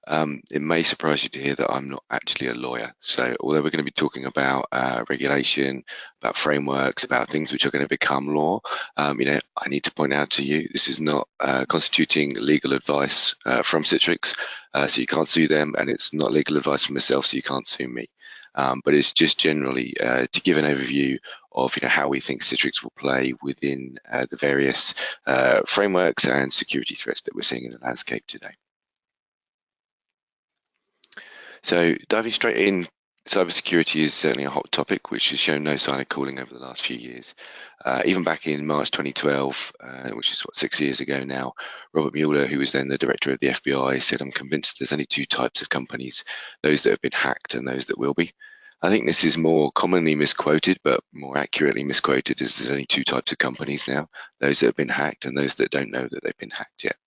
It may surprise you to hear that I'm not actually a lawyer. So although we're going to be talking about regulation, about frameworks, about things which are going to become law, I need to point out to you, this is not constituting legal advice from Citrix, so you can't sue them, and it's not legal advice from myself, so you can't sue me. But it's just generally to give an overview of how we think Citrix will play within the various frameworks and security threats that we're seeing in the landscape today. So diving straight in, cybersecurity is certainly a hot topic which has shown no sign of cooling over the last few years. Even back in March 2012, which is 6 years ago now, Robert Mueller, who was then the director of the FBI, said, "I'm convinced there's only two types of companies, those that have been hacked and those that will be." I think this is more commonly misquoted, but more accurately misquoted is there's only two types of companies now, those that have been hacked and those that don't know that they've been hacked yet.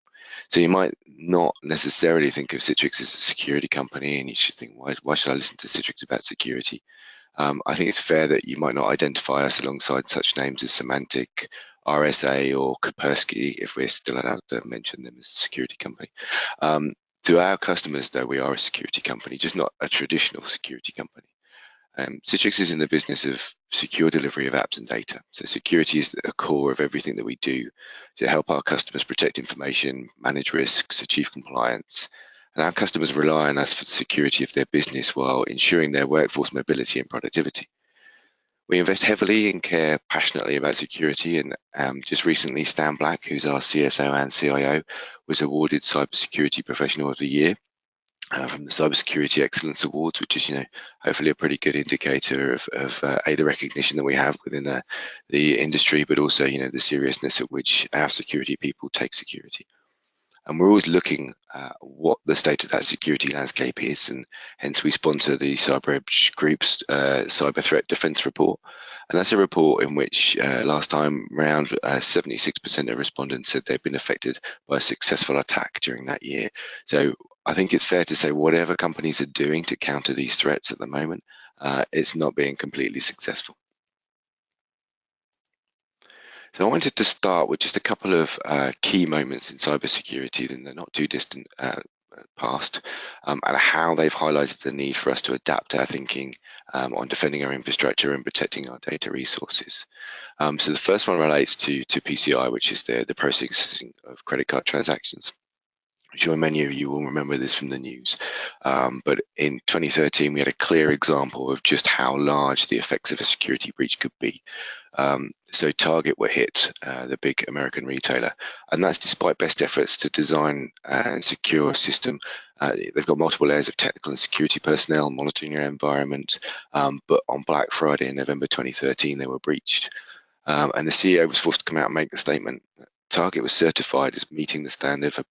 So you might not necessarily think of Citrix as a security company, and you should think, why should I listen to Citrix about security? I think it's fair that you might not identify us alongside such names as Symantec, RSA, or Kaspersky, if we're still allowed to mention them as a security company. To our customers, though, we are a security company, just not a traditional security company. Citrix is in the business of secure delivery of apps and data. So security is the core of everything that we do to help our customers protect information, manage risks, achieve compliance. And our customers rely on us for the security of their business while ensuring their workforce mobility and productivity. We invest heavily and care passionately about security, and just recently Stan Black, who's our CSO and CIO, was awarded Cybersecurity Professional of the Year from the Cybersecurity Excellence Awards, which is, hopefully a pretty good indicator of the recognition that we have within the industry, but also, the seriousness at which our security people take security. And we're always looking at what the state of that security landscape is, and hence we sponsor the CyberEdge Group's Cyber Threat Defense Report. And that's a report in which last time around 76% of respondents said they've been affected by a successful attack during that year. So I think it's fair to say whatever companies are doing to counter these threats at the moment, it's not being completely successful. So I wanted to start with just a couple of key moments in cybersecurity in the not too distant past, and how they've highlighted the need for us to adapt our thinking on defending our infrastructure and protecting our data resources. So the first one relates to PCI, which is the processing of credit card transactions. I'm sure many of you will remember this from the news, but in 2013 we had a clear example of just how large the effects of a security breach could be. So Target were hit, the big American retailer, and that's despite best efforts to design and secure a system. They've got multiple layers of technical and security personnel monitoring their environment, but on Black Friday in November 2013 they were breached, and the CEO was forced to come out and make the statement. Target was certified as meeting the standard for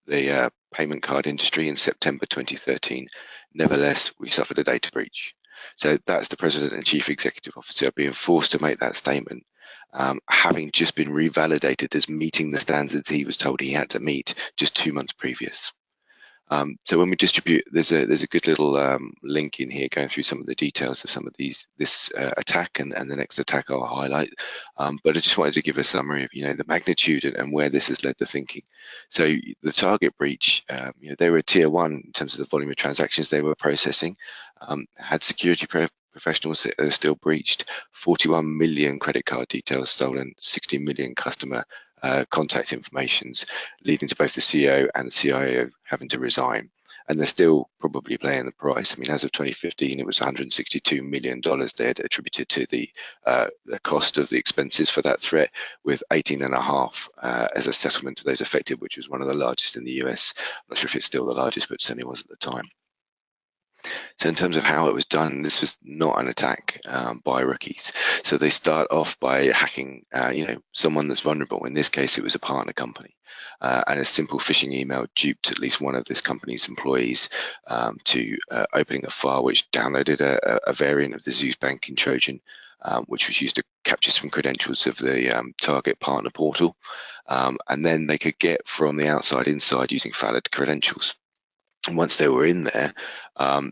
the payment card industry in September 2013. Nevertheless, we suffered a data breach. So that's the president and chief executive officer being forced to make that statement, having just been revalidated as meeting the standards he was told he had to meet just 2 months previous. So when we distribute, there's a good little link in here going through some of the details of some of this attack and the next attack I'll highlight. But I just wanted to give a summary of the magnitude and where this has led the thinking. So the Target breach, they were tier 1 in terms of the volume of transactions they were processing. Had security professionals that are still breached, 41 million credit card details stolen, 60 million customer contact informations, leading to both the CEO and the CIO having to resign. And they're still probably paying the price. I mean, as of 2015, it was $162 million they had attributed to the cost of the expenses for that threat, with 18.5 as a settlement to those affected, which was one of the largest in the US. I'm not sure if it's still the largest, but certainly was at the time. So in terms of how it was done, this was not an attack by rookies. So they start off by hacking, someone that's vulnerable. In this case, it was a partner company, and a simple phishing email duped at least one of this company's employees to opening a file which downloaded a variant of the Zeus banking Trojan, which was used to capture some credentials of the Target partner portal, and then they could get from the outside inside using valid credentials. And once they were in there,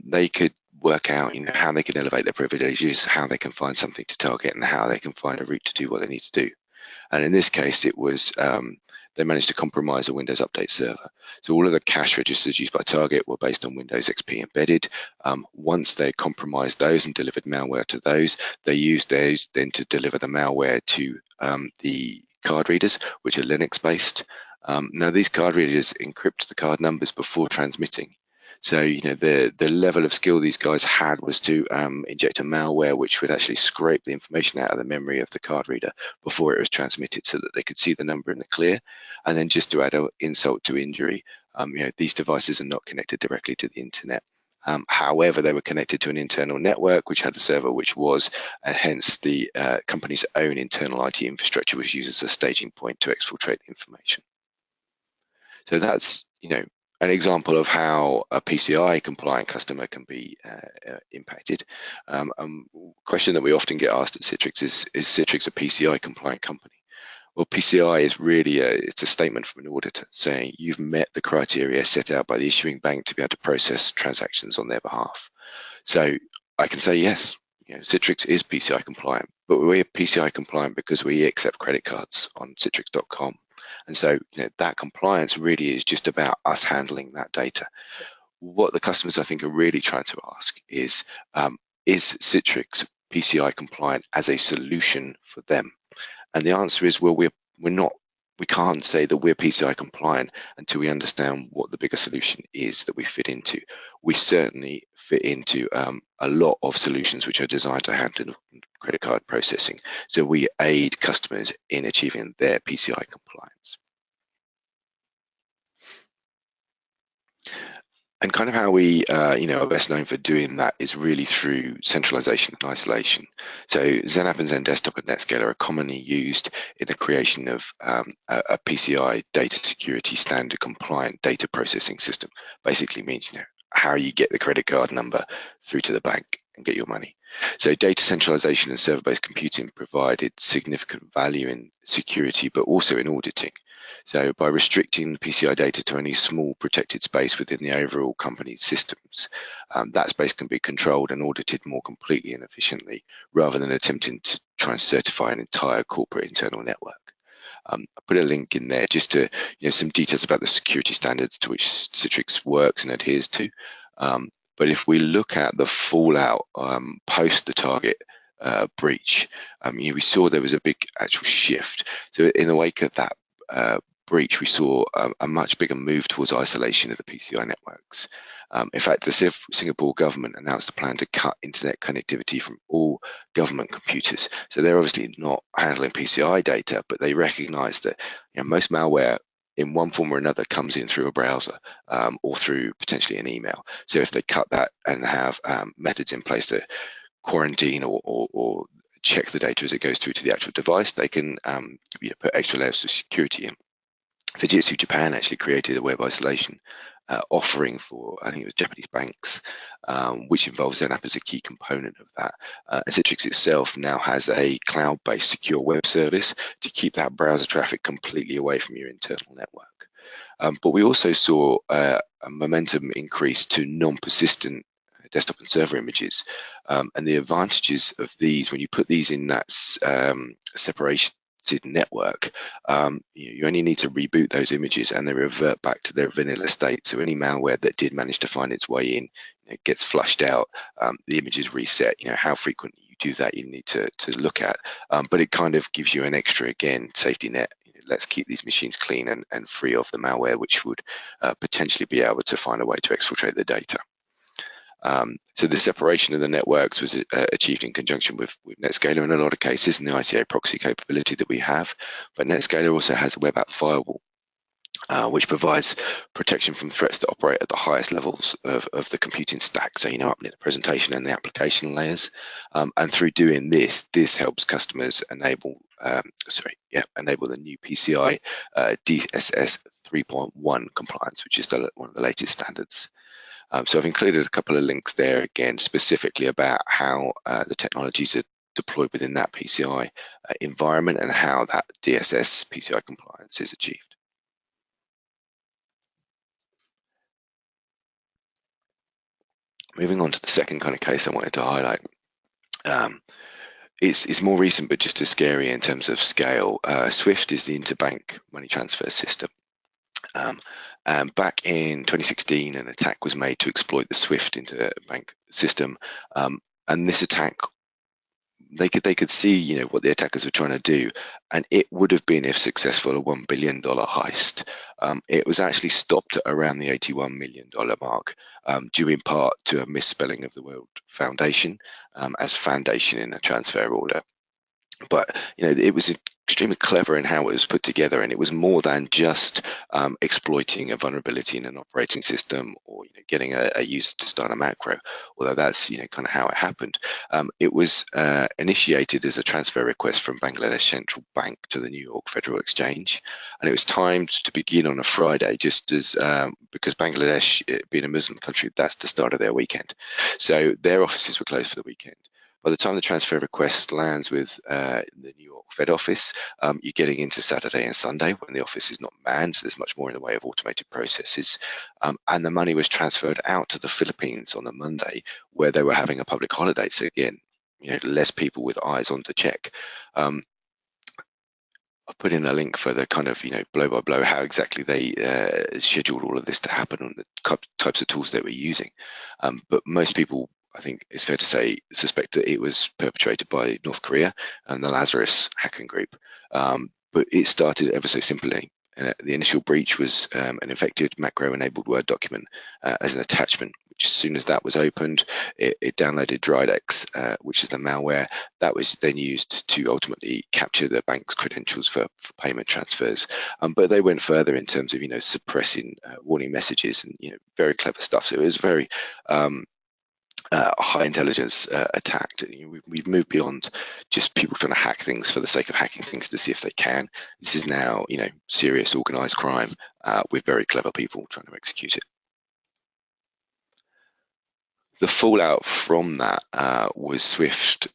they could work out, how they can elevate their privileges, how they can find something to target, and how they can find a route to do what they need to do. And in this case, it was they managed to compromise a Windows Update server. So all of the cache registers used by Target were based on Windows XP embedded. Once they compromised those and delivered malware to those, they used those then to deliver the malware to the card readers, which are Linux-based. Now, these card readers encrypt the card numbers before transmitting. So, the level of skill these guys had was to inject a malware which would actually scrape the information out of the memory of the card reader before it was transmitted so that they could see the number in the clear. And then just to add an insult to injury, these devices are not connected directly to the internet. However, they were connected to an internal network which had a server which was, and hence the company's own internal IT infrastructure was used as a staging point to exfiltrate the information. So that's, an example of how a PCI compliant customer can be impacted. Question that we often get asked at Citrix is Citrix a PCI compliant company? Well, PCI is really it's a statement from an auditor saying you've met the criteria set out by the issuing bank to be able to process transactions on their behalf. So I can say yes, Citrix is PCI compliant, but we're PCI compliant because we accept credit cards on citrix.com. And so that compliance really is just about us handling that data. What the customers I think are really trying to ask is Citrix PCI compliant as a solution for them? And the answer is, well, we're not. We can't say that we're PCI compliant until we understand what the bigger solution is that we fit into. We certainly fit into a lot of solutions which are designed to handle credit card processing. So we aid customers in achieving their PCI compliance. And kind of how we, are best known for doing that is really through centralization and isolation. So XenApp and XenDesktop and NetScaler are commonly used in the creation of a PCI data security standard compliant data processing system. Basically means, how you get the credit card number through to the bank and get your money. So data centralization and server-based computing provided significant value in security, but also in auditing. So by restricting the PCI data to only small protected space within the overall company's systems, that space can be controlled and audited more completely and efficiently, rather than attempting to try and certify an entire corporate internal network. I put a link in there just to some details about the security standards to which Citrix works and adheres to. But if we look at the fallout post the Target breach, we saw there was a big actual shift. So in the wake of that breach, we saw a much bigger move towards isolation of the PCI networks. In fact, the Singapore government announced a plan to cut internet connectivity from all government computers. So they're obviously not handling PCI data, but they recognize that most malware in one form or another comes in through a browser or through potentially an email. So if they cut that and have methods in place to quarantine or check the data as it goes through to the actual device, they can put extra layers of security in. Fujitsu Japan actually created a web isolation offering for, I think it was Japanese banks, which involves XenApp as a key component of that. Citrix itself now has a cloud-based secure web service to keep that browser traffic completely away from your internal network. But we also saw a momentum increase to non-persistent desktop and server images. And the advantages of these, when you put these in that separation network, you only need to reboot those images and they revert back to their vanilla state. So any malware that did manage to find its way in, gets flushed out, the image is reset. How frequently you do that, you need to look at. But it kind of gives you an extra, again, safety net. Let's keep these machines clean and free of the malware, which would potentially be able to find a way to exfiltrate the data. So the separation of the networks was achieved in conjunction with NetScaler in a lot of cases, and the ICA proxy capability that we have. But NetScaler also has a web app firewall, which provides protection from threats that operate at the highest levels of the computing stack. So, up near the presentation and the application layers. And through doing this helps customers enable the new PCI DSS 3.1 compliance, which is one of the latest standards. So I've included a couple of links there, again, specifically about how the technologies are deployed within that PCI environment and how that DSS PCI compliance is achieved. Moving on to the second kind of case I wanted to highlight. It's more recent, but just as scary in terms of scale. SWIFT is the interbank money transfer system. Um, Back in 2016, an attack was made to exploit the SWIFT interbank system, and this attack, they could see, what the attackers were trying to do, and it would have been, if successful, a $1 billion heist. It was actually stopped at around the $81 million mark, due in part to a misspelling of the World Foundation as foundation in a transfer order. But it was extremely clever in how it was put together, and it was more than just exploiting a vulnerability in an operating system, or getting a user to start a macro. Although that's kind of how it happened. It was initiated as a transfer request from Bangladesh Central Bank to the New York Federal Exchange, and it was timed to begin on a Friday, just as because Bangladesh, being a Muslim country, that's the start of their weekend, so their offices were closed for the weekend. By the time the transfer request lands with the New York Fed office, you're getting into Saturday and Sunday when the office is not manned, so there's much more in the way of automated processes. And the money was transferred out to the Philippines on the Monday, where they were having a public holiday. So again, less people with eyes on to check. I've put in a link for the kind of, blow by blow, how exactly they scheduled all of this to happen on the types of tools they were using. But most people, I think it's fair to say, suspect that it was perpetrated by North Korea and the Lazarus hacking group. But it started ever so simply. The initial breach was an infected macro-enabled Word document as an attachment, which as soon as that was opened, it downloaded Dridex, which is the malware that was then used to ultimately capture the bank's credentials for payment transfers. But they went further in terms of, suppressing warning messages and, very clever stuff. So it was very high intelligence attacked. We've moved beyond just people trying to hack things for the sake of hacking things to see if they can. This is now, serious organized crime with very clever people trying to execute it. The fallout from that was Swift,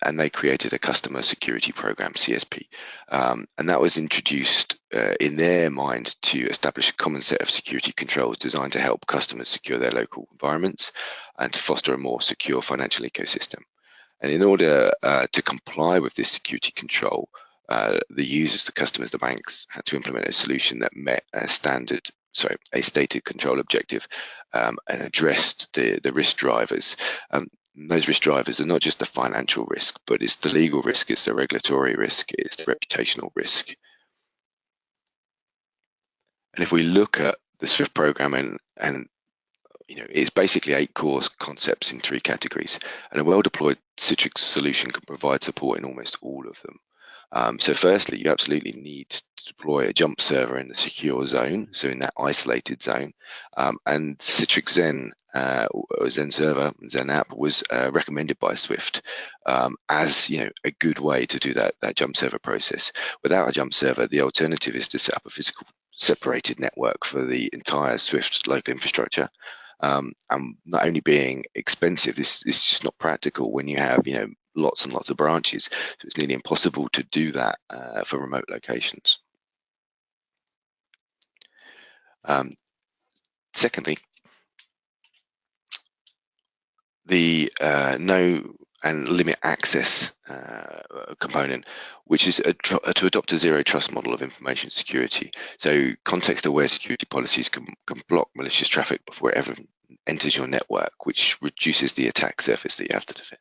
and they created a customer security program, CSP, and that was introduced in their mind to establish a common set of security controls designed to help customers secure their local environments and to foster a more secure financial ecosystem. And in order to comply with this security control, the users, the customers, the banks had to implement a solution that met a stated control objective, and addressed the risk drivers. Those risk drivers are not just the financial risk, but it's the legal risk, it's the regulatory risk, it's the reputational risk. And if we look at the Swift program, and it's basically 8 core concepts in 3 categories, and a well-deployed Citrix solution can provide support in almost all of them. So firstly, you absolutely need to deploy a jump server in the secure zone, so in that isolated zone. And Citrix Zen, Zen Server, Zen app was recommended by Swift as a good way to do that jump server process. Without a jump server, the alternative is to set up a physical separated network for the entire Swift local infrastructure. And not only being expensive, this is just not practical when you have lots and lots of branches. So it's nearly impossible to do that for remote locations. Secondly, the know and limit access component, which is to adopt a zero trust model of information security. So context-aware security policies can block malicious traffic before it ever enters your network, which reduces the attack surface that you have to defend.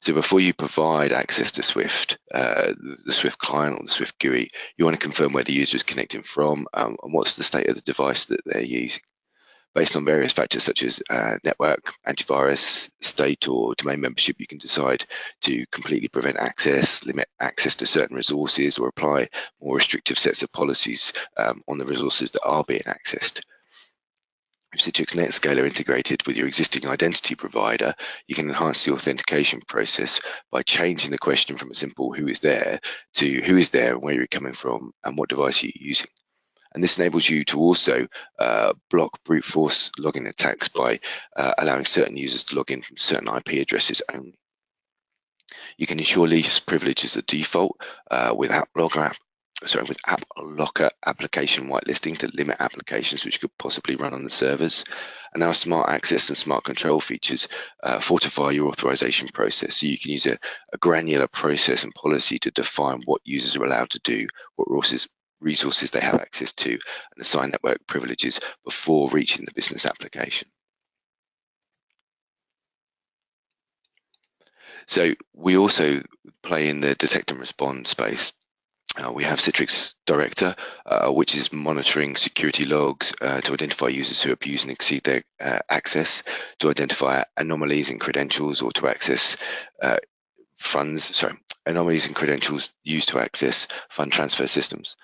So before you provide access to Swift, the Swift client or the Swift GUI, you want to confirm where the user is connecting from and what's the state of the device that they're using, based on various factors such as network, antivirus, state, or domain membership. You can decide to completely prevent access, limit access to certain resources, or apply more restrictive sets of policies on the resources that are being accessed. With Citrix NetScaler integrated with your existing identity provider, you can enhance the authentication process by changing the question from a simple "who is there" to "who is there and where you're coming from and what device you're using." And this enables you to also block brute force login attacks by allowing certain users to log in from certain IP addresses only. You can ensure least privilege as a default with App Locker application whitelisting to limit applications which could possibly run on the servers. And our smart access and smart control features fortify your authorization process. So you can use a granular process and policy to define what users are allowed to do, what resources they have access to, and assign network privileges before reaching the business application. So we also play in the detect and respond space. We have Citrix Director, which is monitoring security logs to identify users who abuse and exceed their access, to identify anomalies in credentials, or to access anomalies in credentials used to access fund transfer systems.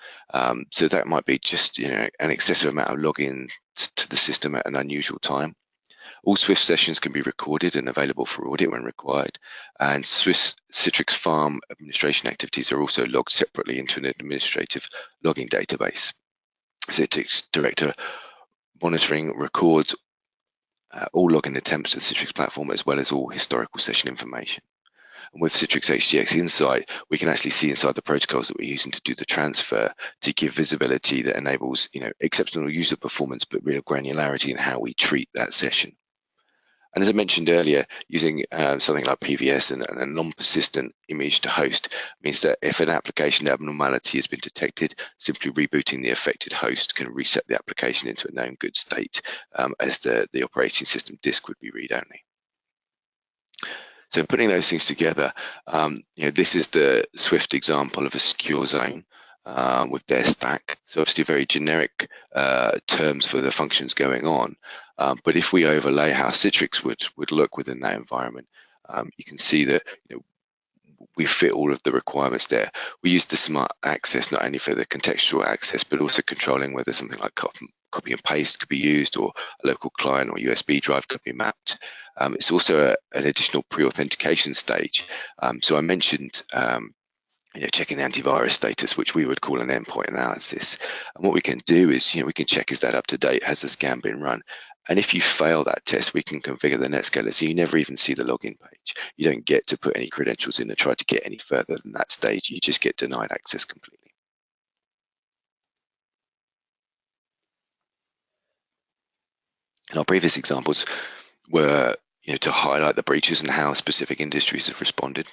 So that might be just an excessive amount of login to the system at an unusual time. All Swift sessions can be recorded and available for audit when required, and Citrix Farm administration activities are also logged separately into an administrative logging database. Citrix Director monitoring records all login attempts to the Citrix platform, as well as all historical session information. And with Citrix HDX Insight, we can actually see inside the protocols that we're using to do the transfer to give visibility that enables exceptional user performance, but real granularity in how we treat that session. And as I mentioned earlier, using something like PVS and a non-persistent image to host means that if an application abnormality has been detected, simply rebooting the affected host can reset the application into a known good state, as the operating system disk would be read-only. So putting those things together, this is the Swift example of a secure zone with their stack. So obviously very generic terms for the functions going on. But if we overlay how Citrix would look within that environment, you can see that we fit all of the requirements there. We use the smart access not only for the contextual access, but also controlling whether something like copy and paste could be used, or a local client or USB drive could be mapped. It's also an additional pre-authentication stage. So I mentioned checking the antivirus status, which we would call an endpoint analysis. And what we can do is, we can check, is that up to date? Has the scan been run? And if you fail that test, we can configure the NetScaler so you never even see the login page. You don't get to put any credentials in and try to get any further than that stage. You just get denied access completely. And our previous examples were to highlight the breaches and how specific industries have responded.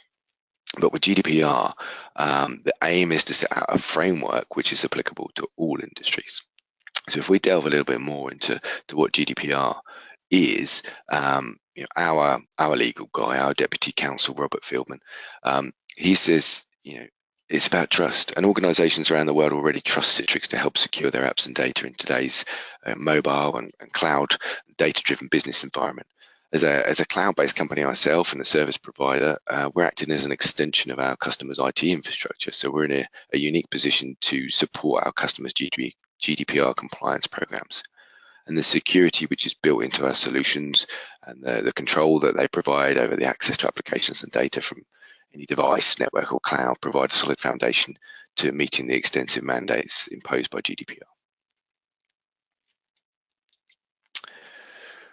But with GDPR, the aim is to set out a framework which is applicable to all industries. So if we delve a little bit more into what GDPR is, our legal guy, our deputy counsel, Robert Fieldman, he says, it's about trust, and organizations around the world already trust Citrix to help secure their apps and data in today's mobile and cloud data-driven business environment. As a cloud-based company ourselves and a service provider, we're acting as an extension of our customers' IT infrastructure. So we're in a unique position to support our customers' GDPR compliance programs. And the security which is built into our solutions, and the control that they provide over the access to applications and data from any device, network, or cloud, provide a solid foundation to meeting the extensive mandates imposed by GDPR.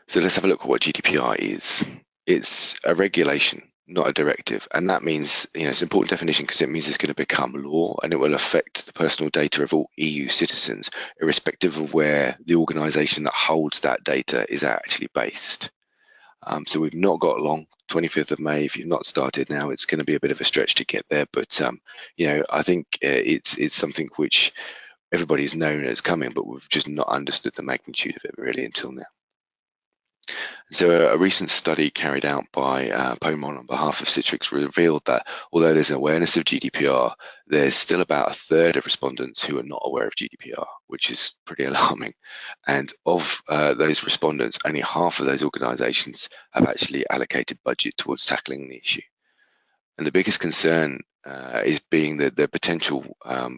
So let's have a look at what GDPR is. It's a regulation, not a directive. And that means, it's an important definition because it means it's going to become law, and it will affect the personal data of all EU citizens, irrespective of where the organization that holds that data is actually based. So we've not got long. 25th of May, if you've not started now, it's going to be a bit of a stretch to get there. But, I think it's something which everybody's known as coming, but we've just not understood the magnitude of it really until now. So a recent study carried out by Pomon on behalf of Citrix revealed that although there's an awareness of GDPR, there's still about a third of respondents who are not aware of GDPR, which is pretty alarming. And of those respondents, only half of those organizations have actually allocated budget towards tackling the issue. And the biggest concern is being the potential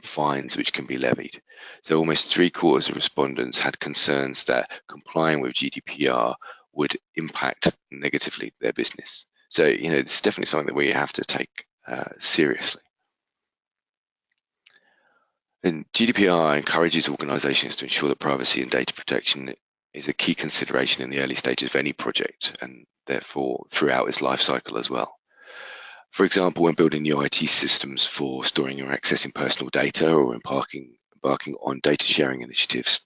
fines which can be levied. So almost 3/4 of respondents had concerns that complying with GDPR would impact negatively their business. So, it's definitely something that we have to take seriously. And GDPR encourages organizations to ensure that privacy and data protection is a key consideration in the early stages of any project, and therefore throughout its life cycle as well. For example, when building new IT systems for storing or accessing personal data, or embarking on data sharing initiatives,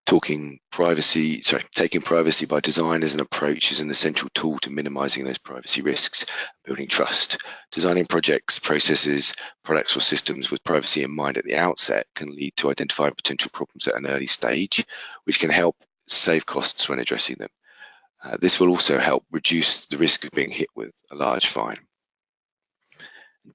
taking privacy by design as an approach is an essential tool to minimizing those privacy risks, building trust. Designing projects, processes, products or systems with privacy in mind at the outset can lead to identifying potential problems at an early stage, which can help save costs when addressing them. This will also help reduce the risk of being hit with a large fine.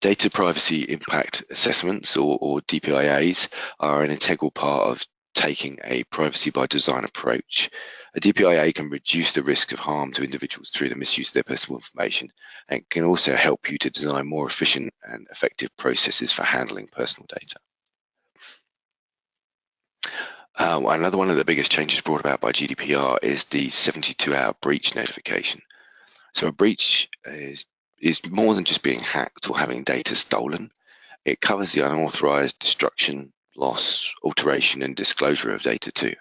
Data privacy impact assessments, or DPIAs, are an integral part of taking a privacy by design approach. A DPIA can reduce the risk of harm to individuals through the misuse of their personal information, and can also help you to design more efficient and effective processes for handling personal data. Another one of the biggest changes brought about by GDPR is the 72-hour breach notification. So a breach is more than just being hacked or having data stolen. It covers the unauthorized destruction, loss, alteration, and disclosure of data too.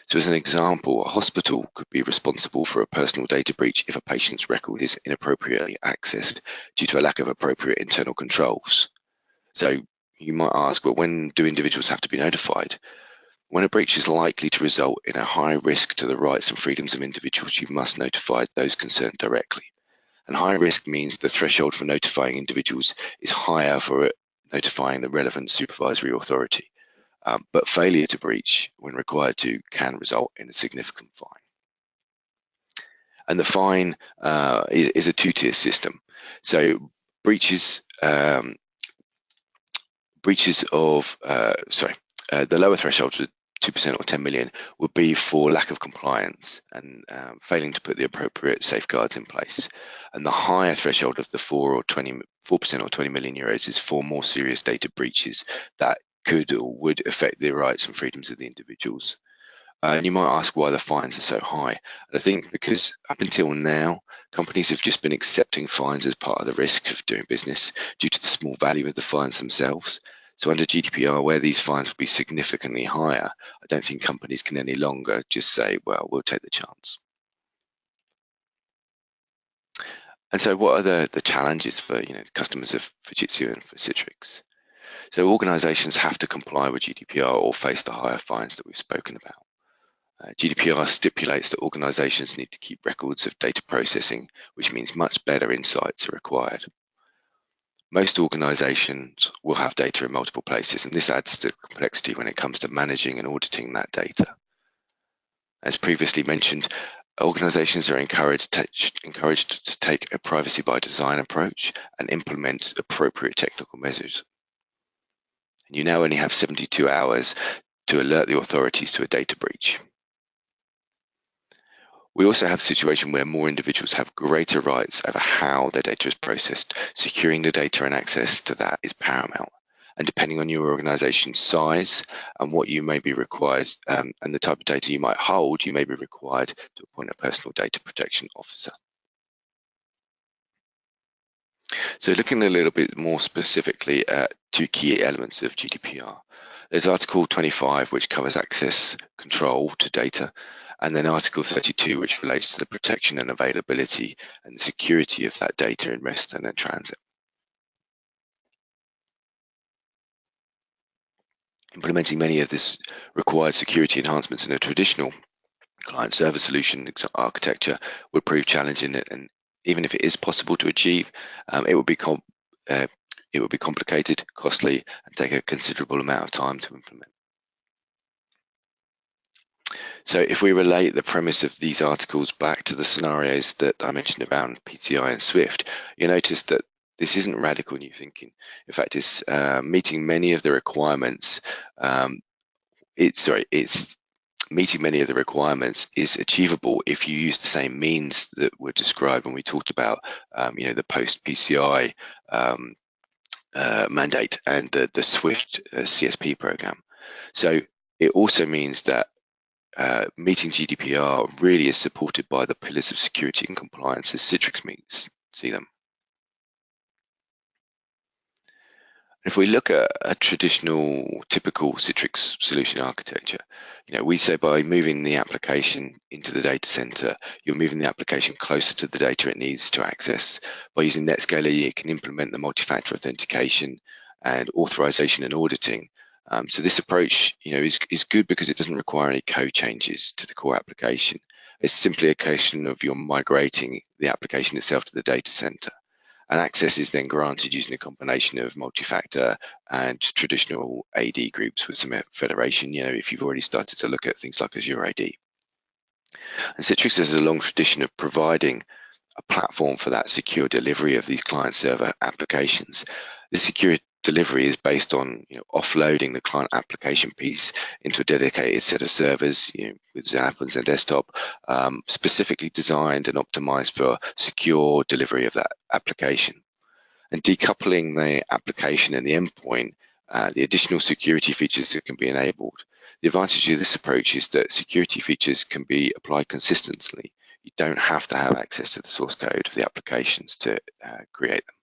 So as an example, a hospital could be responsible for a personal data breach if a patient's record is inappropriately accessed due to a lack of appropriate internal controls. So you might ask, well, when do individuals have to be notified? When a breach is likely to result in a high risk to the rights and freedoms of individuals, you must notify those concerned directly. And high risk means the threshold for notifying individuals is higher for notifying the relevant supervisory authority. But failure to breach, when required to, can result in a significant fine. And the fine is a two-tier system. So breaches of, the lower threshold to 2% or 10 million would be for lack of compliance and failing to put the appropriate safeguards in place. And the higher threshold of the 4% or 20 million euros is for more serious data breaches that could or would affect the rights and freedoms of the individuals. And you might ask why the fines are so high. And I think because up until now, companies have just been accepting fines as part of the risk of doing business due to the small value of the fines themselves. So under GDPR, where these fines will be significantly higher, I don't think companies can any longer just say, well, we'll take the chance. And so what are the challenges for customers of Fujitsu and for Citrix? So organizations have to comply with GDPR or face the higher fines that we've spoken about. GDPR stipulates that organizations need to keep records of data processing, which means much better insights are required. Most organizations will have data in multiple places, and this adds to complexity when it comes to managing and auditing that data. As previously mentioned, organizations are encouraged to take a privacy by design approach and implement appropriate technical measures. And you now only have 72 hours to alert the authorities to a data breach. We also have a situation where more individuals have greater rights over how their data is processed. Securing the data and access to that is paramount. And depending on your organization's size and what you may be required and the type of data you might hold, you may be required to appoint a personal data protection officer. So looking a little bit more specifically at two key elements of GDPR. There's Article 25, which covers access control to data, and then Article 32, which relates to the protection and availability and the security of that data in rest and in transit. Implementing many of this required security enhancements in a traditional client-server solution architecture would prove challenging, and even if it is possible to achieve, it would be complicated, costly, and take a considerable amount of time to implement. So if we relate the premise of these articles back to the scenarios that I mentioned around PCI and Swift, you notice that this isn't radical new thinking. In fact, it's meeting many of the requirements. It's meeting many of the requirements is achievable if you use the same means that were described when we talked about, the post-PCI mandate and the Swift CSP program. So it also means that meeting GDPR really is supported by the pillars of security and compliance as Citrix see them. If we look at a traditional, typical Citrix solution architecture, we say by moving the application into the data center, you're moving the application closer to the data it needs to access. By using NetScaler, you can implement the multi-factor authentication and authorization and auditing So this approach, is good because it doesn't require any code changes to the core application. It's simply a question of you're migrating the application itself to the data center. And access is then granted using a combination of multi-factor and traditional AD groups with some federation, if you've already started to look at things like Azure AD. And Citrix has a long tradition of providing a platform for that secure delivery of these client-server applications. This secure delivery is based on offloading the client application piece into a dedicated set of servers with XenApp and XenDesktop, specifically designed and optimized for secure delivery of that application. And decoupling the application and the endpoint, the additional security features that can be enabled. The advantage of this approach is that security features can be applied consistently. You don't have to have access to the source code of the applications to create them.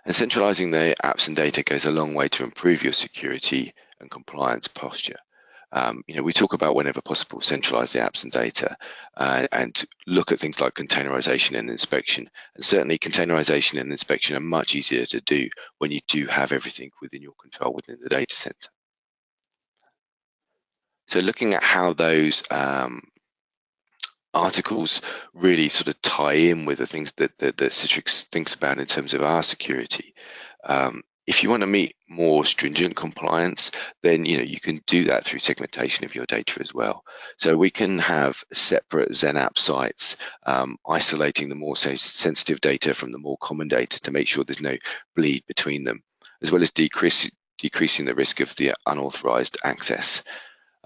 And centralizing the apps and data goes a long way to improve your security and compliance posture. We talk about whenever possible, centralize the apps and data and look at things like containerization and inspection. And certainly containerization and inspection are much easier to do when you do have everything within your control within the data center. So looking at how those articles really sort of tie in with the things that Citrix thinks about in terms of our security. If you want to meet more stringent compliance, then you can do that through segmentation of your data as well. So we can have separate XenApp sites, isolating the more sensitive data from the more common data to make sure there's no bleed between them, as well as decreasing the risk of the unauthorized access.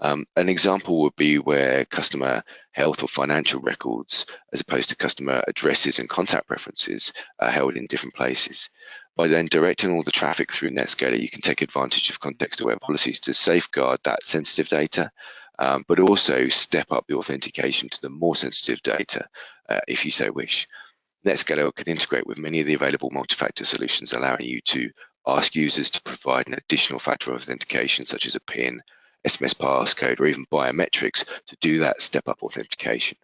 An example would be where customer health or financial records, as opposed to customer addresses and contact references, are held in different places. By then directing all the traffic through Netscaler, you can take advantage of context-aware policies to safeguard that sensitive data, but also step up the authentication to the more sensitive data if you so wish. Netscaler can integrate with many of the available multi-factor solutions, allowing you to ask users to provide an additional factor of authentication, such as a PIN, SMS passcode, or even biometrics to do that step-up authentication.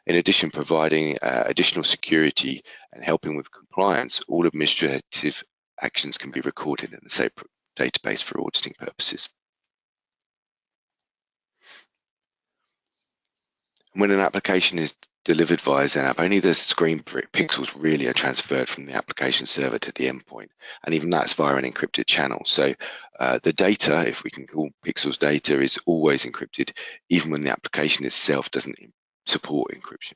In addition, providing additional security and helping with compliance, all administrative actions can be recorded in the same database for auditing purposes. When an application is delivered via XenApp, only the screen pixels really are transferred from the application server to the endpoint, and even that's via an encrypted channel. So the data, if we can call pixels data, is always encrypted, even when the application itself doesn't support encryption.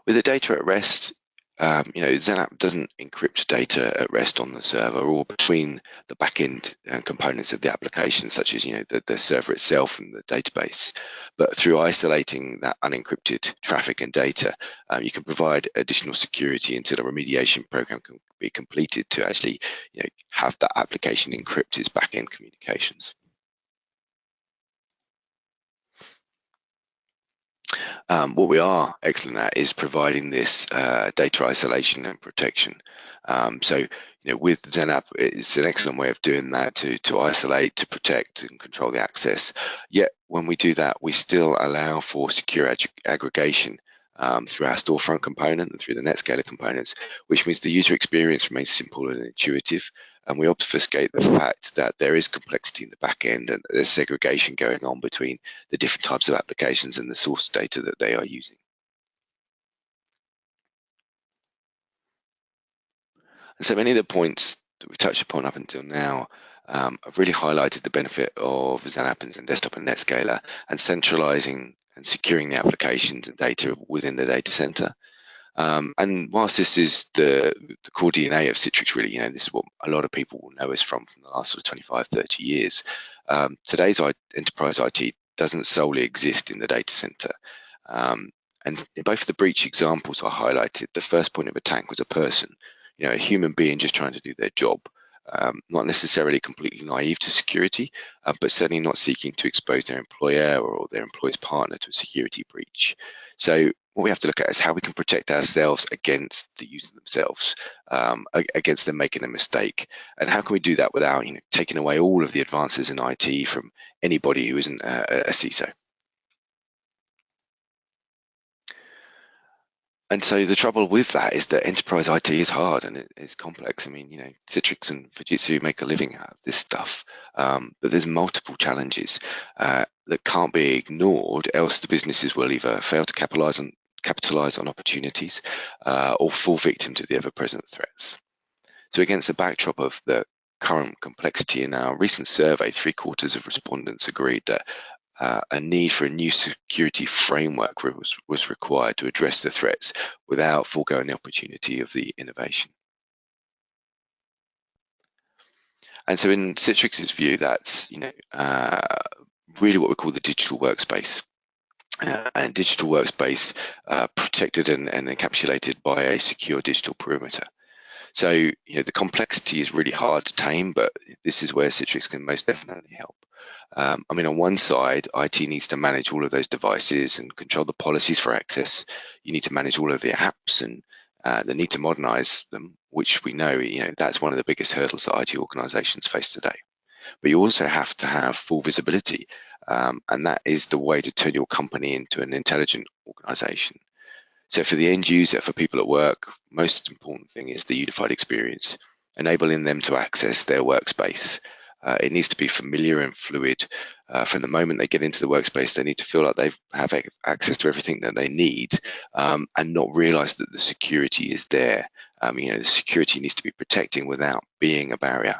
With the data at rest, XenApp doesn't encrypt data at rest on the server or between the backend components of the application, such as the server itself and the database. But through isolating that unencrypted traffic and data, you can provide additional security until a remediation program can be completed to actually have that application encrypt its backend communications. What we are excellent at is providing this data isolation and protection. So, with XenApp, it's an excellent way of doing that to isolate, to protect, and control the access. Yet, when we do that, we still allow for secure aggregation through our storefront component and through the Netscaler components, which means the user experience remains simple and intuitive. And we obfuscate the fact that there is complexity in the back end and there's segregation going on between the different types of applications and the source data that they are using. And so many of the points that we've touched upon up until now have really highlighted the benefit of XenApp and Desktop and Netscaler and centralizing and securing the applications and data within the data center. And whilst this is the core DNA of Citrix, really, this is what a lot of people will know us from the last sort of 25, 30 years. Today's enterprise IT doesn't solely exist in the data center. And in both of the breach examples I highlighted, the first point of attack was a person, a human being just trying to do their job. Not necessarily completely naive to security, but certainly not seeking to expose their employer or their employer's partner to a security breach. So what we have to look at is how we can protect ourselves against the user themselves, against them making a mistake. And how can we do that without taking away all of the advances in IT from anybody who isn't a CISO? And so the trouble with that is that enterprise IT is hard and it's complex. I mean, Citrix and Fujitsu make a living out of this stuff, but there's multiple challenges that can't be ignored, else the businesses will either fail to capitalize on opportunities or fall victim to the ever-present threats. So against the backdrop of the current complexity in our recent survey, three-quarters of respondents agreed that a need for a new security framework was required to address the threats without foregoing the opportunity of the innovation. And so in Citrix's view, that's really what we call the digital workspace. And digital workspace protected and encapsulated by a secure digital perimeter. So, the complexity is really hard to tame, but this is where Citrix can most definitely help. I mean, on one side, IT needs to manage all of those devices and control the policies for access. You need to manage all of the apps and the need to modernize them, which we know, that's one of the biggest hurdles that IT organizations face today. But you also have to have full visibility, and that is the way to turn your company into an intelligent organization. So for the end user, for people at work, most important thing is the unified experience, enabling them to access their workspace. It needs to be familiar and fluid. From the moment they get into the workspace, they need to feel like they have access to everything that they need, and not realize that the security is there. The security needs to be protecting without being a barrier.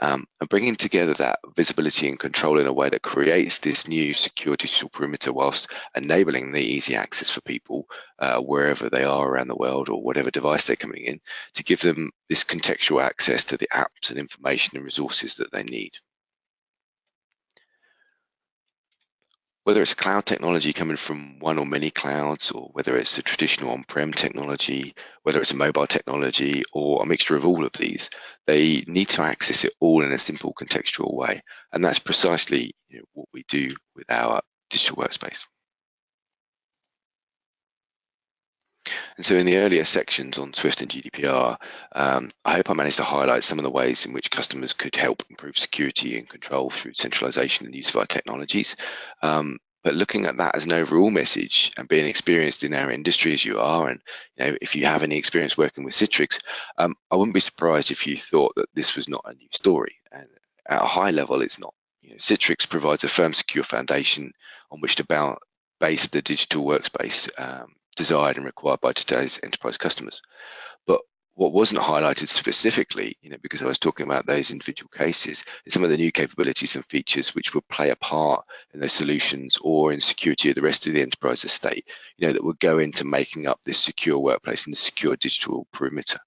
And bringing together that visibility and control in a way that creates this new secure digital perimeter whilst enabling the easy access for people wherever they are around the world or whatever device they're coming in, to give them this contextual access to the apps and information and resources that they need. Whether it's cloud technology coming from one or many clouds, or whether it's a traditional on-prem technology, whether it's a mobile technology, or a mixture of all of these, they need to access it all in a simple contextual way. And that's precisely what we do with our digital workspace. And so in the earlier sections on Swift and GDPR, I hope I managed to highlight some of the ways in which customers could help improve security and control through centralization and use of our technologies. But looking at that as an overall message and being experienced in our industry as you are, and if you have any experience working with Citrix, I wouldn't be surprised if you thought that this was not a new story. And at a high level, it's not. Citrix provides a firm, secure foundation on which to base the digital workspace desired and required by today's enterprise customers. But what wasn't highlighted specifically, because I was talking about those individual cases, is some of the new capabilities and features which will play a part in those solutions or in security of the rest of the enterprise estate, that will go into making up this secure workplace and the secure digital perimeter.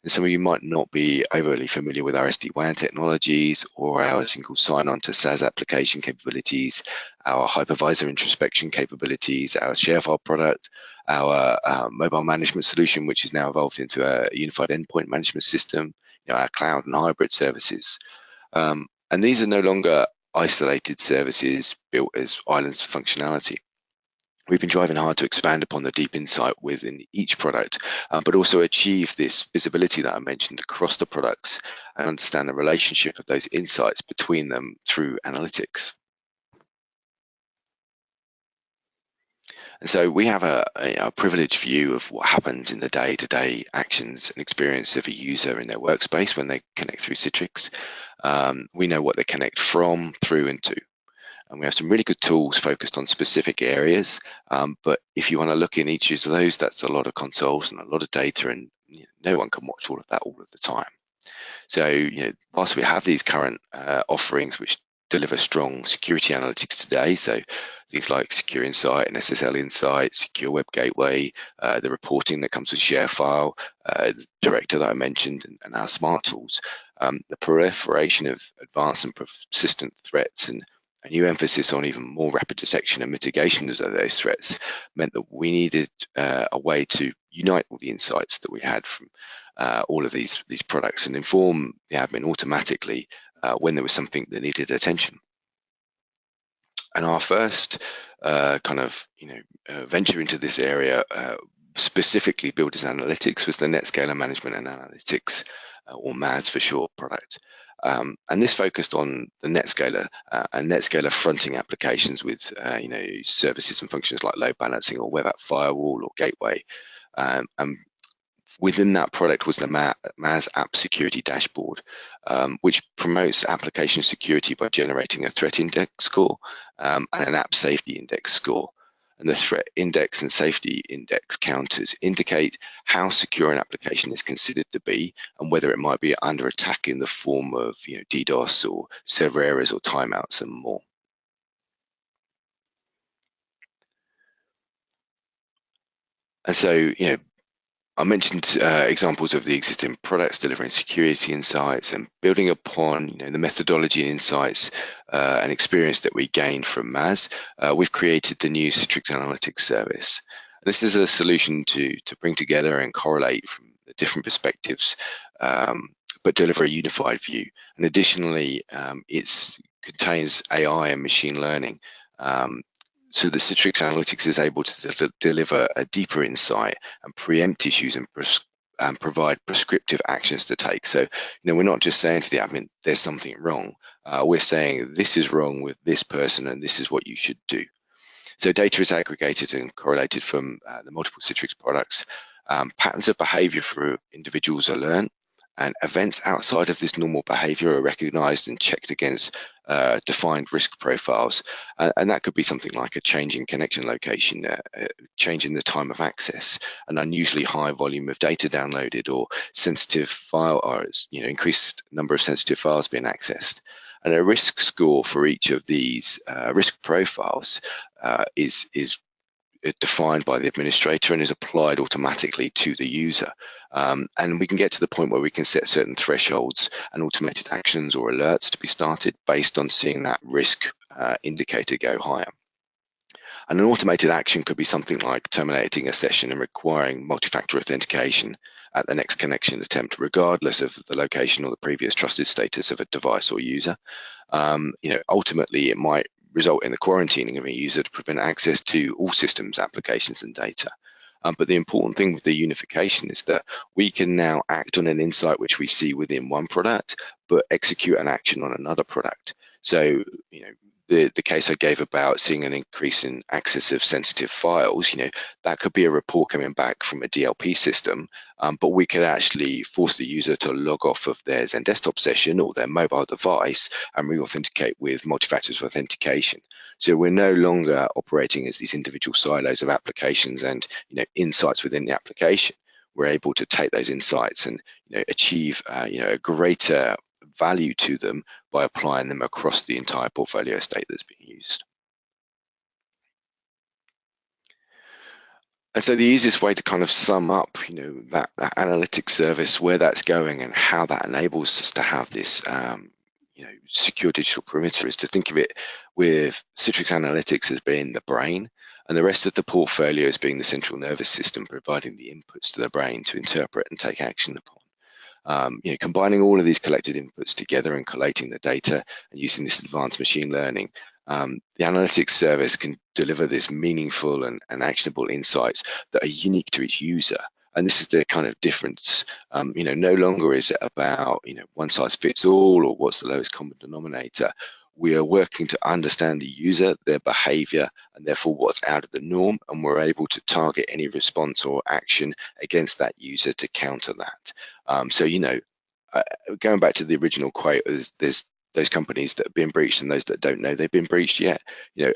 And some of you might not be overly familiar with our SD-WAN technologies or our single sign-on to SaaS application capabilities, our hypervisor introspection capabilities, our ShareFile product, our mobile management solution, which is now evolved into a unified endpoint management system, our cloud and hybrid services. And these are no longer isolated services built as islands of functionality. We've been driving hard to expand upon the deep insight within each product, but also achieve this visibility that I mentioned across the products and understand the relationship of those insights between them through analytics. And so we have a privileged view of what happens in the day-to-day actions and experience of a user in their workspace when they connect through Citrix. We know what they connect from, through, and to. And we have some really good tools focused on specific areas. But if you want to look in each of those, that's a lot of consoles and a lot of data, and no one can watch all of that all of the time. So, whilst we have these current offerings which deliver strong security analytics today, so things like Secure Insight and SSL Insight, Secure Web Gateway, the reporting that comes with ShareFile, the Director that I mentioned, and our smart tools, the proliferation of advanced and persistent threats and a new emphasis on even more rapid detection and mitigation of those threats meant that we needed a way to unite all the insights that we had from all of these products and inform the admin automatically when there was something that needed attention. And our first venture into this area, specifically builders analytics, was the NetScaler Management and Analytics, or MAS for short, product. And this focused on the NetScaler and NetScaler fronting applications with services and functions like load balancing or web app firewall or gateway. And within that product was the MAS App Security Dashboard, which promotes application security by generating a threat index score and an app safety index score. And the threat index and safety index counters indicate how secure an application is considered to be and whether it might be under attack in the form of DDoS or server errors or timeouts and more. And so, I mentioned examples of the existing products delivering security insights and building upon the methodology and insights and experience that we gained from MAS. We've created the new Citrix Analytics service. This is a solution to bring together and correlate from the different perspectives, but deliver a unified view. And additionally, it contains AI and machine learning. So the Citrix Analytics is able to deliver a deeper insight and preempt issues and provide prescriptive actions to take. So, we're not just saying to the admin, there's something wrong. We're saying this is wrong with this person and this is what you should do. So data is aggregated and correlated from the multiple Citrix products. Patterns of behavior for individuals are learned, and events outside of this normal behavior are recognized and checked against defined risk profiles. And that could be something like a change in connection location, change in the time of access, an unusually high volume of data downloaded, or sensitive file, or increased number of sensitive files being accessed. And a risk score for each of these risk profiles is defined by the administrator and is applied automatically to the user. And we can get to the point where we can set certain thresholds and automated actions or alerts to be started based on seeing that risk indicator go higher. And an automated action could be something like terminating a session and requiring multi-factor authentication at the next connection attempt, regardless of the location or the previous trusted status of a device or user. Ultimately, it might result in the quarantining of a user to prevent access to all systems, applications, and data. But the important thing with the unification is that we can now act on an insight which we see within one product, but execute an action on another product. So, the case I gave about seeing an increase in access of sensitive files, that could be a report coming back from a DLP system, but we could actually force the user to log off of their Zen desktop session or their mobile device and re-authenticate with multi-factors of authentication. So we're no longer operating as these individual silos of applications and insights within the application. We're able to take those insights and achieve a greater value to them by applying them across the entire portfolio estate that's being used. And so the easiest way to kind of sum up, that analytics service, where that's going and how that enables us to have this, secure digital perimeter, is to think of it with Citrix Analytics as being the brain and the rest of the portfolio as being the central nervous system, providing the inputs to the brain to interpret and take action upon. Combining all of these collected inputs together and collating the data and using this advanced machine learning, the analytics service can deliver this meaningful and actionable insights that are unique to each user. And this is the kind of difference. No longer is it about one size fits all or what's the lowest common denominator. We are working to understand the user, their behavior, and therefore what's out of the norm, and we're able to target any response or action against that user to counter that. Going back to the original quote, there's those companies that have been breached and those that don't know they've been breached yet.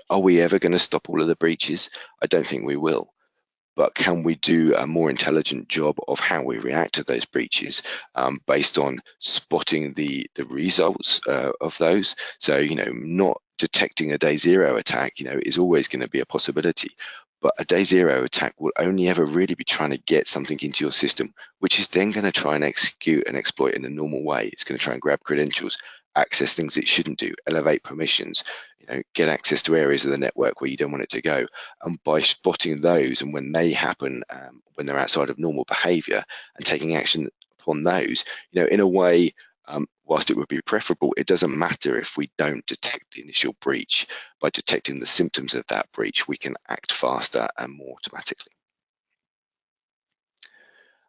Are we ever going to stop all of the breaches? I don't think we will. But can we do a more intelligent job of how we react to those breaches based on spotting the results of those? So, not detecting a day zero attack, is always going to be a possibility. But a day zero attack will only ever really be trying to get something into your system, which is then going to try and execute and exploit in a normal way. It's going to try and grab credentials, access things it shouldn't do, elevate permissions, get access to areas of the network where you don't want it to go. And by spotting those, and when they happen, when they're outside of normal behavior, and taking action upon those, in a way, whilst it would be preferable, it doesn't matter if we don't detect the initial breach. By detecting the symptoms of that breach, we can act faster and more automatically.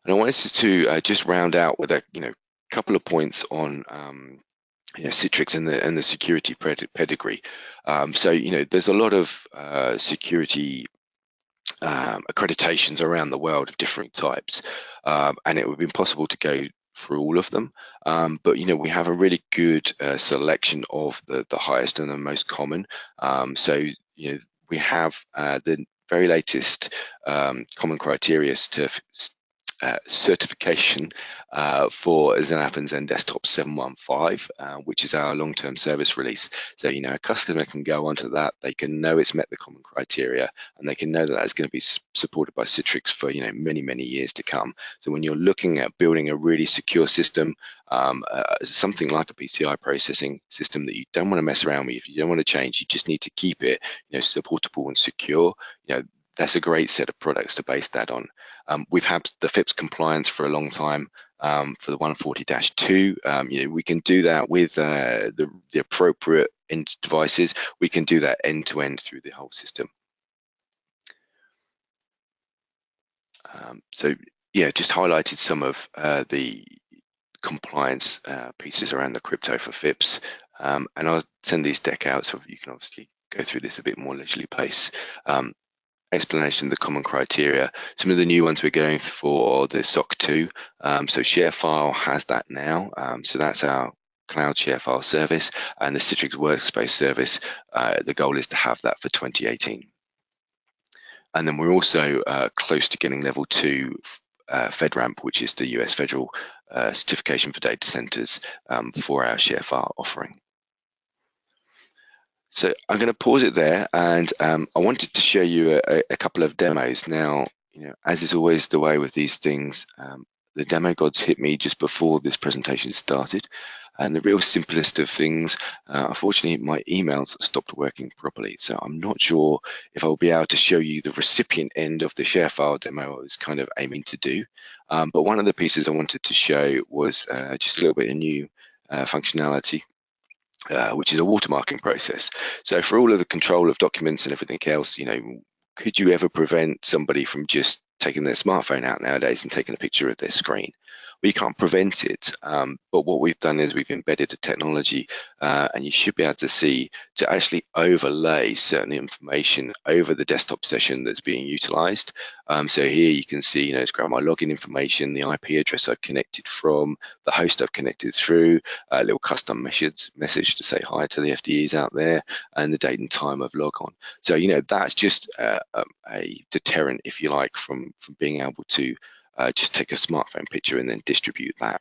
And I wanted to just round out with a couple of points on Citrix and the security pedigree. So there's a lot of security accreditations around the world of different types, and it would be impossible to go through all of them. But we have a really good selection of the highest and the most common. So we have the very latest common criteria certification for XenApp and XenDesktop 715, which is our long-term service release. So a customer can go onto that, they can know it's met the common criteria, and they can know that that's going to be supported by Citrix for many years to come. So when you're looking at building a really secure system, something like a PCI processing system that you don't want to mess around with, if you don't want to change, you just need to keep it supportable and secure. That's a great set of products to base that on. We've had the FIPS compliance for a long time. For the 140-2, we can do that with the appropriate end devices. We can do that end to end through the whole system. So yeah, just highlighted some of the compliance pieces around the crypto for FIPS, and I'll send these deck out so you can obviously go through this a bit more leisurely pace. Explanation of the common criteria. Some of the new ones we're going for the SOC 2. So ShareFile has that now. So that's our cloud ShareFile service, and the Citrix Workspace service. The goal is to have that for 2018. And then we're also close to getting level 2 FedRAMP, which is the US federal certification for data centers for our ShareFile offering. So I'm going to pause it there, and I wanted to show you a couple of demos. Now, as is always the way with these things, the demo gods hit me just before this presentation started, and the real simplest of things, unfortunately, my emails stopped working properly. So I'm not sure if I'll be able to show you the recipient end of the ShareFile demo I was kind of aiming to do. But one of the pieces I wanted to show was just a little bit of new functionality, which is a watermarking process. So for all of the control of documents and everything else, could you ever prevent somebody from just taking their smartphone out nowadays and taking a picture of their screen? Well, you can't prevent it, but what we've done is we've embedded a technology, and you should be able to see, to actually overlay certain information over the desktop session that's being utilized. So here you can see, it's got my login information, the IP address I've connected from, the host I've connected through, a little custom message to say hi to the FDEs out there, and the date and time of log on. So that's just a deterrent, if you like, from being able to just take a smartphone picture and then distribute that.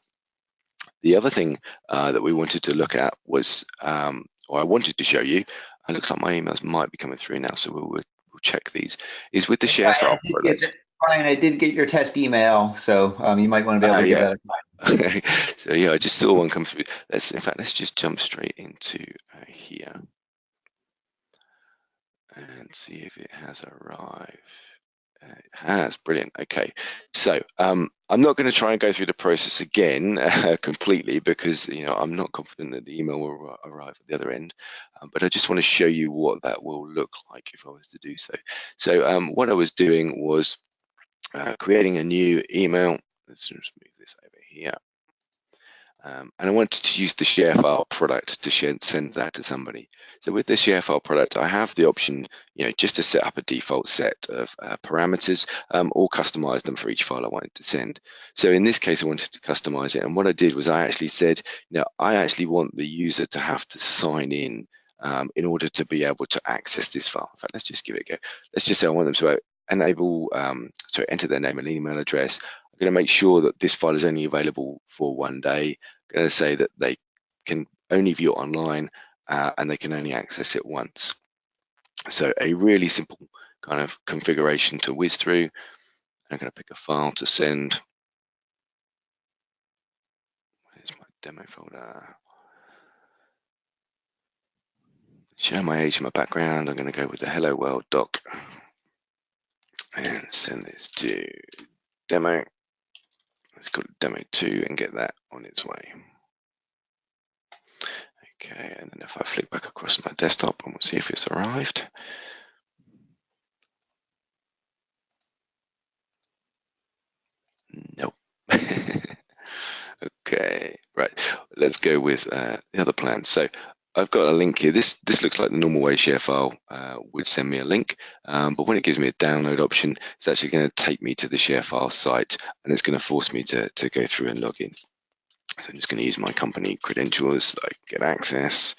The other thing that we wanted to look at was, or I wanted to show you, it looks like my emails might be coming through now, so we'll check these, is with the ShareFile product. Brian, I did get your test email, so you might want to be able to give that. So yeah, I just saw one come through. In fact, let's just jump straight into here and see if it has arrived. It has, brilliant. Okay, so I'm not going to try and go through the process again completely, because I'm not confident that the email will arrive at the other end, but I just want to show you what that will look like if I was to do so. So what I was doing was creating a new email. Let's just move this over here. And I wanted to use the ShareFile product to send that to somebody. So with the ShareFile product, I have the option, just to set up a default set of parameters, or customize them for each file I wanted to send. So in this case, I wanted to customize it. And what I did was I actually said, I actually want the user to have to sign in order to be able to access this file. In fact, let's just give it a go. Let's just say I want them to enable, enter their name and email address. I'm going to make sure that this file is only available for one day. I'm going to say that they can only view it online, and they can only access it once. So a really simple kind of configuration to whiz through. I'm going to pick a file to send. Where's my demo folder? Share my age and my background. I'm going to go with the Hello World doc and send this to demo. Let's call it demo 2 and get that on its way. Okay, and then if I flick back across my desktop, and we'll see if it's arrived. Nope. Okay, right. let's go with the other plan. So I've got a link here. This looks like the normal way share file would send me a link, but when it gives me a download option, it's actually going to take me to the share file site, and it's going to force me to go through and log in. So I'm just going to use my company credentials, so I can get access.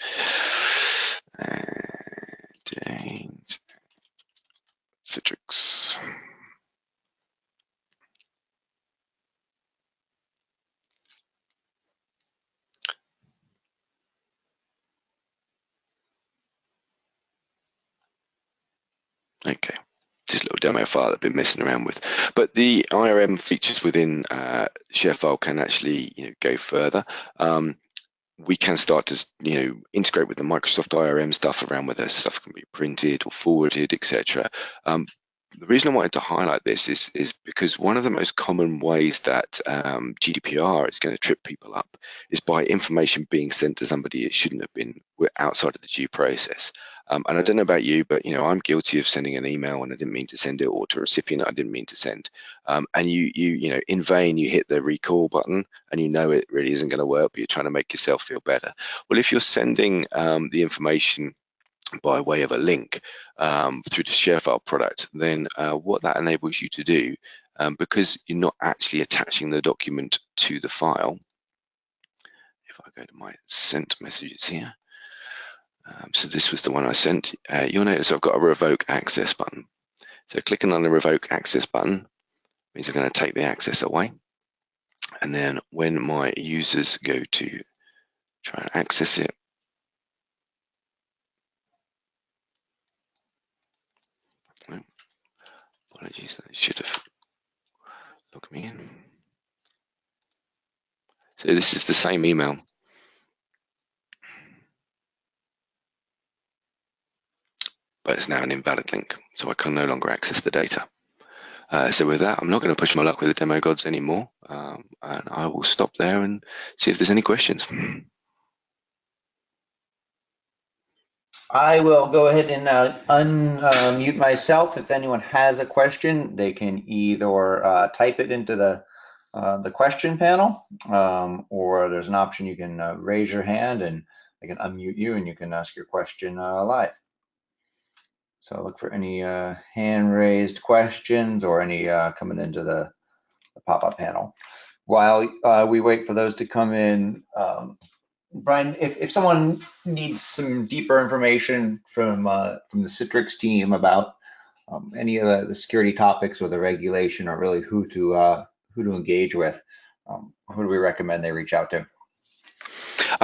And Citrix. Okay, just a little demo file I've been messing around with. But the IRM features within ShareFile can actually go further. We can start to integrate with the Microsoft IRM stuff around whether stuff can be printed or forwarded, etc. The reason I wanted to highlight this is because one of the most common ways that GDPR is going to trip people up is by information being sent to somebody it shouldn't have been outside of the due process. And I don't know about you, but I'm guilty of sending an email and I didn't mean to send it, or to a recipient I didn't mean to send. And you in vain you hit the recall button, and it really isn't going to work, but you're trying to make yourself feel better. Well, if you're sending the information by way of a link through the ShareFile product, then what that enables you to do, because you're not actually attaching the document to the file. If I go to my sent messages here, so this was the one I sent. You'll notice I've got a revoke access button. So clicking on the revoke access button means I'm going to take the access away. And then when my users go to try and access it, apologies, that should have logged me in. So this is the same email, but it's now an invalid link, so I can no longer access the data. So with that, I'm not going to push my luck with the demo gods anymore, and I will stop there and see if there's any questions. I will go ahead and unmute myself. If anyone has a question, they can either type it into the question panel, or there's an option you can raise your hand and I can unmute you and you can ask your question live. So look for any hand raised questions or any coming into the pop-up panel. While we wait for those to come in, Brian, if someone needs some deeper information from the Citrix team about any of the security topics or the regulation, or really who to engage with, who do we recommend they reach out to?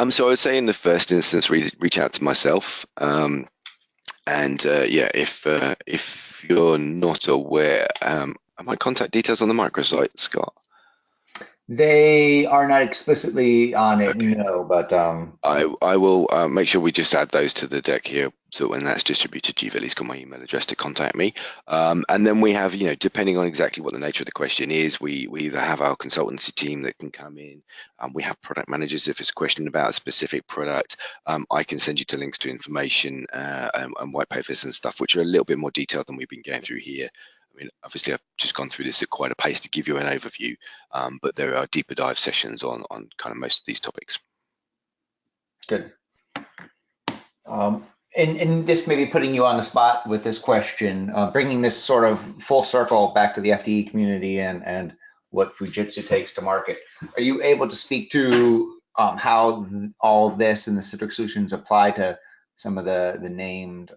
So I would say in the first instance, reach out to myself. Yeah, if you're not aware, are my contact details on the microsite, Scott? They are not explicitly on it, Okay. no, but I will make sure we just add those to the deck here, so when that's distributed, you've at least got my email address to contact me. And then we have, depending on exactly what the nature of the question is, we either have our consultancy team that can come in. We have product managers. If it's a question about a specific product, I can send you to links to information and white papers and stuff, which are a little bit more detailed than we've been going through here. I mean, obviously, I've just gone through this at quite a pace to give you an overview, but there are deeper dive sessions on kind of most of these topics. good. And this may be putting you on the spot with this question, bringing this sort of full circle back to the FDE community and what Fujitsu takes to market. Are you able to speak to how all of this and the Citrix solutions apply to some of the named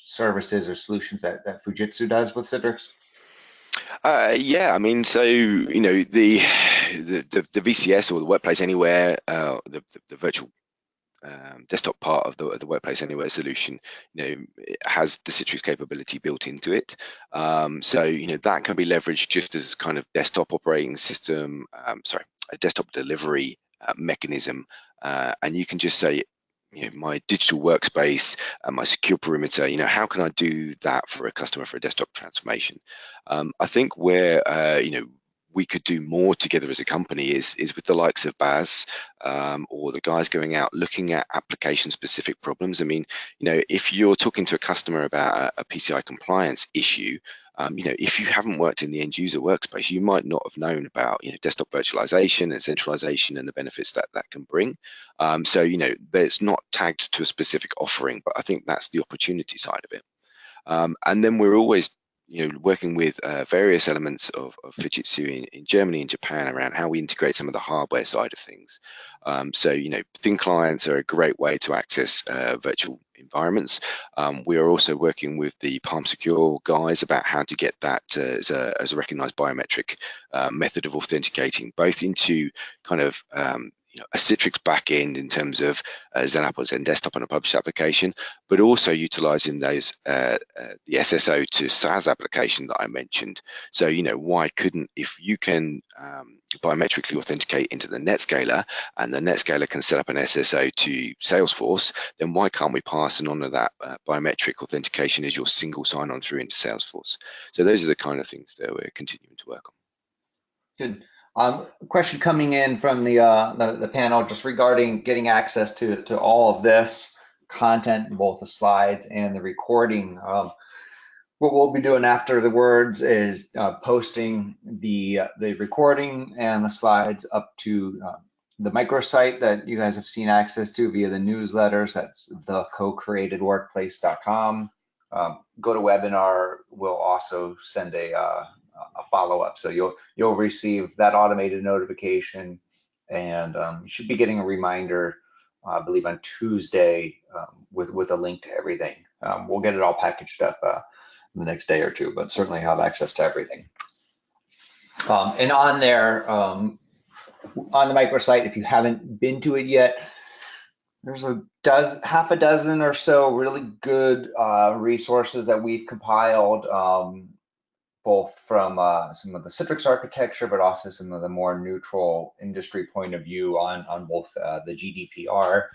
services or solutions that Fujitsu does with Citrix? Yeah, I mean, so the VCS, or the Workplace Anywhere, the virtual desktop part of the Workplace Anywhere solution, it has the Citrix capability built into it. So that can be leveraged just as kind of desktop operating system, a desktop delivery mechanism, and you can just say, my digital workspace and my secure perimeter, how can I do that for a customer for a desktop transformation? I think where we could do more together as a company is with the likes of Baz, or the guys going out looking at application specific problems. I mean, if you're talking to a customer about a PCI compliance issue, If you haven't worked in the end user workspace, you might not have known about, desktop virtualization and centralization and the benefits that that can bring. So, it's not tagged to a specific offering, but I think that's the opportunity side of it. And then we're always, working with various elements of Fujitsu in Germany and Japan around how we integrate some of the hardware side of things. So, thin clients are a great way to access virtual environments. We are also working with the Palm Secure guys about how to get that as a recognized biometric method of authenticating, both into kind of a Citrix backend in terms of Zen app or Zen desktop and a published application, but also utilizing those the SSO to SaaS application that I mentioned. So, why couldn't, if you can biometrically authenticate into the NetScaler and the NetScaler can set up an SSO to Salesforce, then why can't we pass on to that biometric authentication as your single sign-on through into Salesforce? So those are the kind of things that we're continuing to work on. Good. Question coming in from the panel just regarding getting access to all of this content, both the slides and the recording. What we'll be doing after the words is posting the recording and the slides up to the microsite that you guys have seen access to via the newsletters. That's thecocreatedworkplace.com. Go to webinar. We'll also send a follow-up, so you'll receive that automated notification, and you should be getting a reminder, I believe, on Tuesday with a link to everything. We'll get it all packaged up the next day or two, but certainly have access to everything. And on there, on the microsite, if you haven't been to it yet, there's half a dozen or so really good resources that we've compiled, both from some of the Citrix architecture, but also some of the more neutral industry point of view on both the GDPR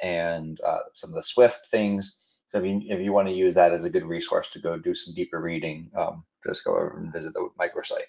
and some of the Swift things. So if you want to use that as a good resource to go do some deeper reading, just go over and visit the microsite.